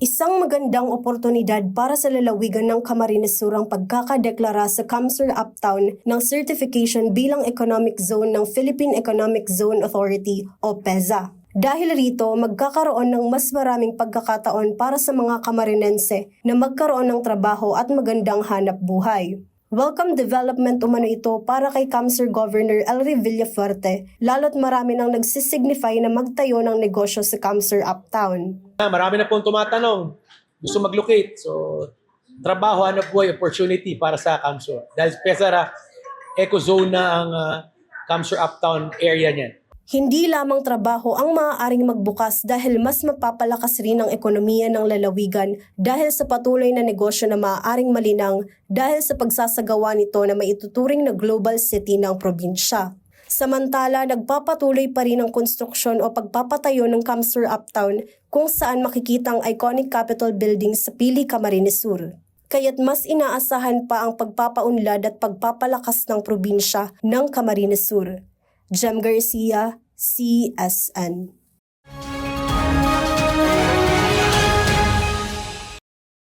Isang magandang oportunidad para sa lalawigan ng Camarines Sur ang pagkakadeklara sa Camsur Uptown ng certification bilang economic zone ng Philippine Economic Zone Authority o PEZA. Dahil rito, magkakaroon ng mas maraming pagkakataon para sa mga Camarinense na magkaroon ng trabaho at magandang hanap buhay. Welcome development umano ito para kay Camsur Governor Elry Villafuerte, lalo't marami nang nagsisignify na magtayo ng negosyo sa Camsur Uptown. Marami na pong tumatanong, gusto mag-locate. So, trabaho, hanap buhay, opportunity para sa Camsur. Dahil PEZA eco zone na ang Camsur Uptown area niyan. Hindi lamang trabaho ang maaaring magbukas dahil mas mapapalakas rin ang ekonomiya ng lalawigan dahil sa patuloy na negosyo na maaaring malinang dahil sa pagsasagawa nito na maituturing na global city ng probinsya. Samantala, nagpapatuloy pa rin ang konstruksyon o pagpapatayo ng Camsur Uptown kung saan makikita ang iconic Capitol Building sa Pili, Camarines Sur. Kaya't mas inaasahan pa ang pagpapaunlad at pagpapalakas ng probinsya ng Camarines Sur. Jem Garcia, CSN.